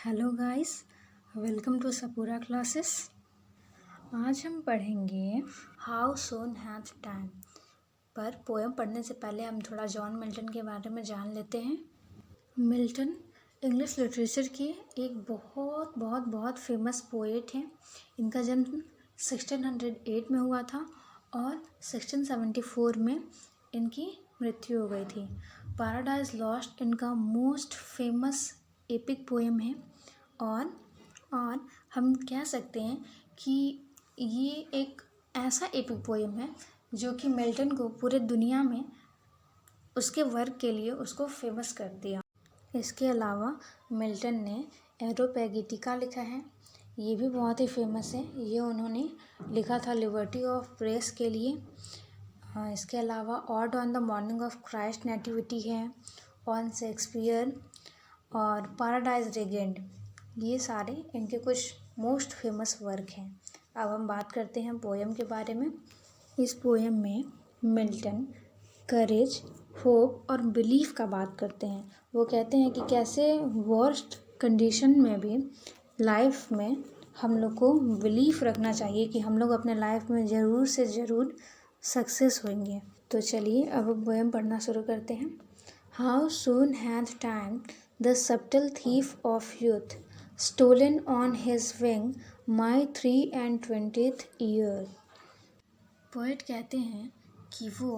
Hello guys, welcome to सपूरा classes. आज हम पढ़ेंगे हाउ सून हैथ टाइम। पर पोएम पढ़ने से पहले हम थोड़ा जॉन मिल्टन के बारे में जान लेते हैं। मिल्टन इंग्लिश लिटरेचर के एक बहुत बहुत बहुत फेमस पोएट हैं। इनका जन्म 1608 में हुआ था और 1674 में इनकी मृत्यु हो गई थी। पैराडाइज लॉस्ट इनका मोस्ट फेमस एपिक पोएम है और हम कह सकते हैं कि ये एक ऐसा एपिक पोएम है जो कि मिल्टन को पूरे दुनिया में उसके वर्क के लिए उसको फेमस कर दिया। इसके अलावा मिल्टन ने एरोपैगिटिका लिखा है, ये भी बहुत ही फेमस है। ये उन्होंने लिखा था लिबर्टी ऑफ प्रेस के लिए। इसके अलावा odd on the morning of Christ nativity है, ऑन शेक्सपियर और पैराडाइज रेगेंड। ये सारे इनके कुछ मोस्ट फेमस वर्क हैं। अब हम बात करते हैं पोएम के बारे में। इस पोएम में मिल्टन करेज, होप और बिलीफ का बात करते हैं। वो कहते हैं कि कैसे वर्स्ट कंडीशन में भी लाइफ में हम लोग को बिलीफ रखना चाहिए कि हम लोग अपने लाइफ में ज़रूर से ज़रूर सक्सेस होंगे। तो चलिए अब पोएम पढ़ना शुरू करते हैं। How soon hath time the subtle thief of youth stolen on his wing my 23 year। Poet कहते हैं कि वो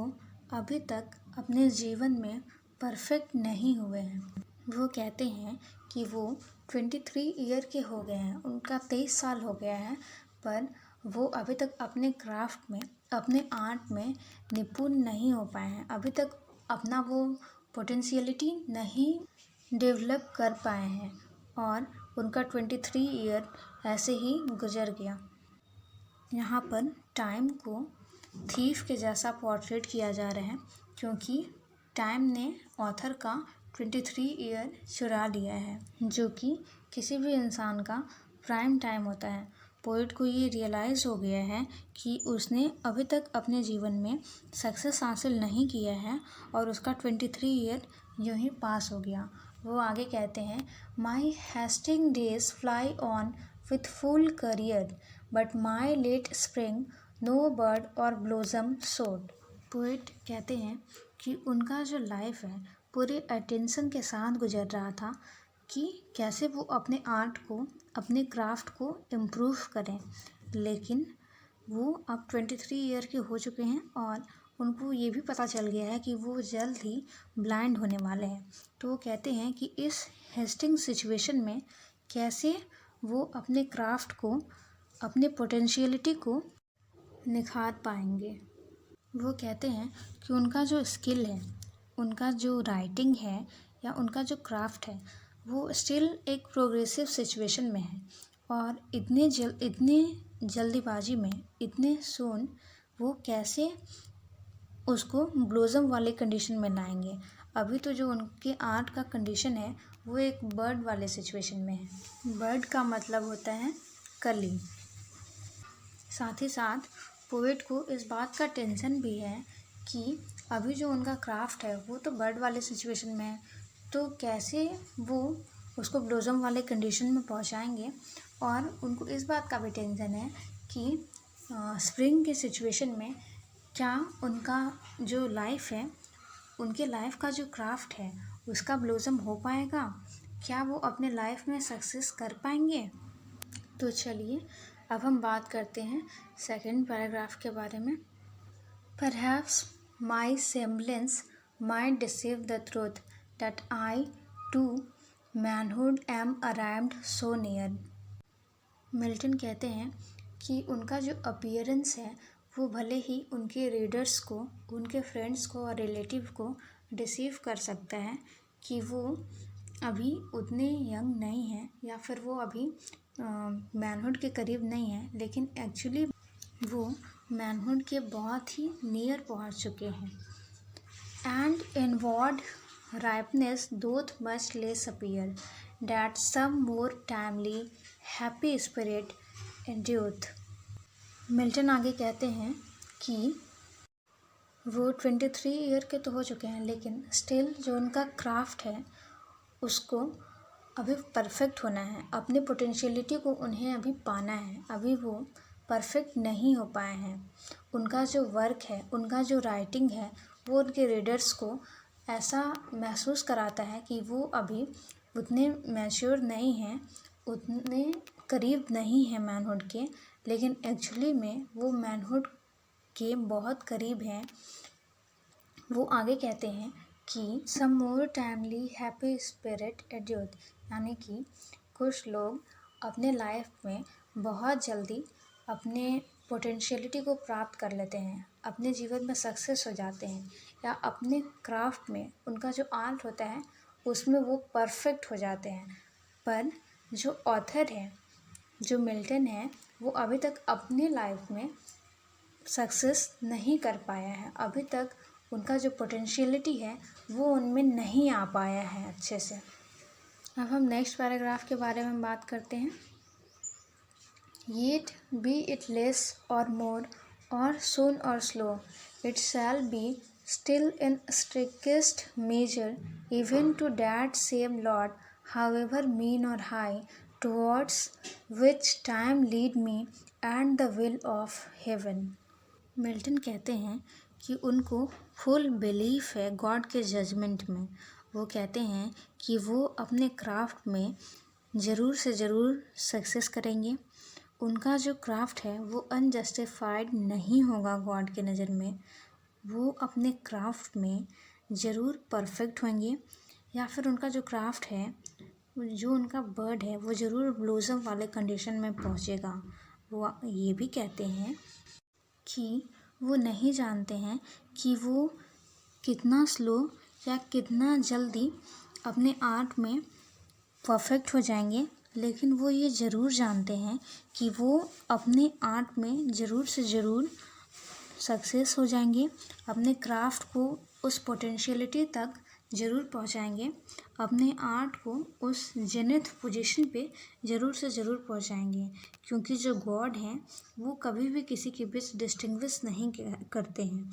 अभी तक अपने जीवन में परफेक्ट नहीं हुए हैं। वो कहते हैं कि वो 23 ईयर के हो गए हैं, उनका 23 साल हो गया है, पर वो अभी तक अपने क्राफ्ट में, अपने आर्ट में निपुण नहीं हो पाए हैं। अभी तक अपना वो पोटेंशियलिटी नहीं डेवलप कर पाए हैं और उनका 23 ईयर ऐसे ही गुजर गया। यहाँ पर टाइम को थीफ के जैसा पोर्ट्रेट किया जा रहा है क्योंकि टाइम ने ऑथर का 23 ईयर चुरा लिया है, जो कि किसी भी इंसान का प्राइम टाइम होता है। पोएट को ये रियलाइज़ हो गया है कि उसने अभी तक अपने जीवन में सक्सेस हासिल नहीं किया है और उसका 23 ईयर यूँ ही पास हो गया। वो आगे कहते हैं, my hasting days fly on with full career but my late spring no bird और ब्लोजम सोड। पोएट कहते हैं कि उनका जो लाइफ है पूरे अटेंशन के साथ गुजर रहा था कि कैसे वो अपने आर्ट को, अपने क्राफ्ट को इम्प्रूव करें, लेकिन वो अब 23 ईयर के हो चुके हैं और उनको ये भी पता चल गया है कि वो जल्द ही ब्लाइंड होने वाले हैं। तो वो कहते हैं कि इस हेस्टिंग सिचुएशन में कैसे वो अपने क्राफ्ट को, अपने पोटेंशियलिटी को निखार पाएंगे। वो कहते हैं कि उनका जो स्किल है, उनका जो राइटिंग है या उनका जो क्राफ्ट है, वो स्टिल एक प्रोग्रेसिव सिचुएशन में है और इतने जल्दीबाजी में, इतने सून वो कैसे उसको ब्लोजम वाले कंडीशन में लाएंगे। अभी तो जो उनके आर्ट का कंडीशन है वो एक बर्ड वाले सिचुएशन में है। बर्ड का मतलब होता है कली। साथ ही साथ पोएट को इस बात का टेंशन भी है कि अभी जो उनका क्राफ्ट है वो तो बर्ड वाले सिचुएशन में है, तो कैसे वो उसको ब्लोजम वाले कंडीशन में पहुंचाएंगे। और उनको इस बात का भी टेंशन है कि स्प्रिंग के सिचुएशन में क्या उनका जो लाइफ है, उनके लाइफ का जो क्राफ्ट है उसका ब्लोजम हो पाएगा, क्या वो अपने लाइफ में सक्सेस कर पाएंगे। तो चलिए अब हम बात करते हैं सेकंड पैराग्राफ के बारे में। Perhaps my semblance might deceive the truth that I to manhood am arrived so near. Milton कहते हैं कि उनका जो अपीयरेंस है वो भले ही उनके रीडर्स को, उनके फ्रेंड्स को और रिलेटिव को डिसीव कर सकता है कि वो अभी उतने यंग नहीं हैं या फिर वो अभी मैनहुड के करीब नहीं है, लेकिन एक्चुअली वो मैनहुड के बहुत ही नियर पहुंच चुके हैं। And inward ripeness doth much less appear that some more timely happy spirit endueth. Milton आगे कहते हैं कि वो 23 ईयर के तो हो चुके हैं, लेकिन स्टिल जो उनका क्राफ्ट है उसको अभी परफेक्ट होना है, अपने पोटेंशियलिटी को उन्हें अभी पाना है, अभी वो परफेक्ट नहीं हो पाए हैं। उनका जो वर्क है, उनका जो राइटिंग है, वो उनके रीडर्स को ऐसा महसूस कराता है कि वो अभी उतने मैच्योर नहीं हैं, उतने करीब नहीं हैं मैनहुड के, लेकिन एक्चुअली में वो मैनहुड के बहुत करीब हैं। वो आगे कहते हैं कि सम मोर टाइमली हैप्पी स्पिरिट एड्यूट, यानी कि कुछ लोग अपने लाइफ में बहुत जल्दी अपने पोटेंशियलिटी को प्राप्त कर लेते हैं, अपने जीवन में सक्सेस हो जाते हैं, या अपने क्राफ्ट में उनका जो आर्ट होता है उसमें वो परफेक्ट हो जाते हैं। पर जो ऑथर है, जो मिल्टन है, वो अभी तक अपने लाइफ में सक्सेस नहीं कर पाया है, अभी तक उनका जो पोटेंशियलिटी है वो उनमें नहीं आ पाया है अच्छे से। अब हम नेक्स्ट पैराग्राफ के बारे में बात करते हैं। Yet be it less or more, or soon or slow, it shall be still in strictest measure, even to that same Lord, however mean or high, towards which time lead me, and the will of heaven। Milton कहते हैं कि उनको full belief है God के judgement में। वो कहते हैं कि वो अपने क्राफ्ट में ज़रूर से ज़रूर सक्सेस करेंगे। उनका जो क्राफ्ट है वो अनजस्टिफाइड नहीं होगा गॉड के नज़र में। वो अपने क्राफ्ट में ज़रूर परफेक्ट होंगे, या फिर उनका जो क्राफ्ट है, जो उनका बर्ड है, वो ज़रूर ब्लोसम वाले कंडीशन में पहुँचेगा। वो ये भी कहते हैं कि वो नहीं जानते हैं कि वो कितना स्लो या कितना जल्दी अपने आर्ट में परफेक्ट हो जाएंगे, लेकिन वो ये ज़रूर जानते हैं कि वो अपने आर्ट में ज़रूर से ज़रूर सक्सेस हो जाएंगे, अपने क्राफ्ट को उस पोटेंशियलिटी तक ज़रूर पहुंचाएंगे, अपने आर्ट को उस जेनिथ पोजीशन पे ज़रूर से ज़रूर पहुंचाएंगे। क्योंकि जो गॉड हैं वो कभी भी किसी के बीच डिस्टिंग्विश नहीं करते हैं।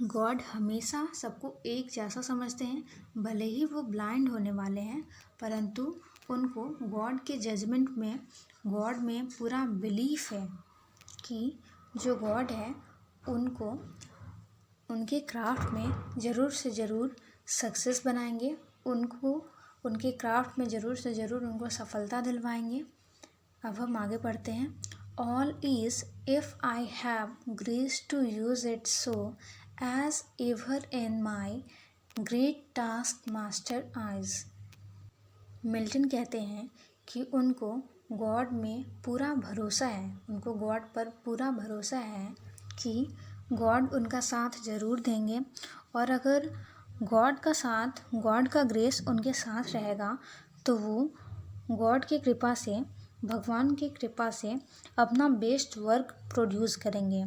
गॉड हमेशा सबको एक जैसा समझते हैं, भले ही वो ब्लाइंड होने वाले हैं, परंतु उनको गॉड के जजमेंट में, गॉड में पूरा बिलीफ है कि जो गॉड है उनको उनके क्राफ्ट में ज़रूर से ज़रूर सक्सेस बनाएंगे, उनको उनके क्राफ्ट में ज़रूर से ज़रूर उनको सफलता दिलवाएंगे। अब हम आगे बढ़ते हैं। All is if I have grace to use it so as ever in my great task master eyes. Milton कहते हैं कि उनको गॉड में पूरा भरोसा है, उनको गॉड पर पूरा भरोसा है कि गॉड उनका साथ ज़रूर देंगे, और अगर गॉड का साथ, गॉड का ग्रेस उनके साथ रहेगा तो वो गॉड की कृपा से, भगवान की कृपा से अपना बेस्ट वर्क प्रोड्यूस करेंगे।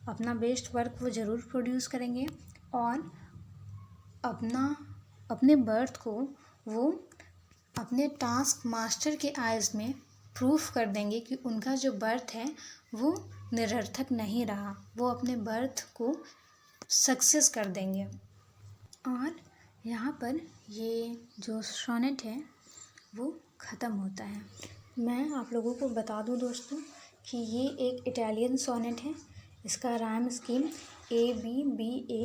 अपना बेस्ट वर्क वो ज़रूर प्रोड्यूस करेंगे, और अपने बर्थ को वो अपने टास्क मास्टर के आइज़ में प्रूफ कर देंगे कि उनका जो बर्थ है वो निरर्थक नहीं रहा, वो अपने बर्थ को सक्सेस कर देंगे। और यहाँ पर ये जो सोनेट है वो ख़त्म होता है। मैं आप लोगों को बता दूं दोस्तों कि ये एक इटालियन सोनेट है। इसका राइम स्कीम ABBA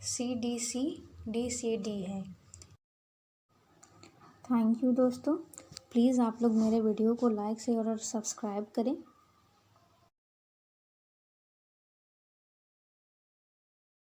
CDCDCD है। थैंक यू दोस्तों। प्लीज़ आप लोग मेरे वीडियो को लाइक, शेयर और सब्सक्राइब करें।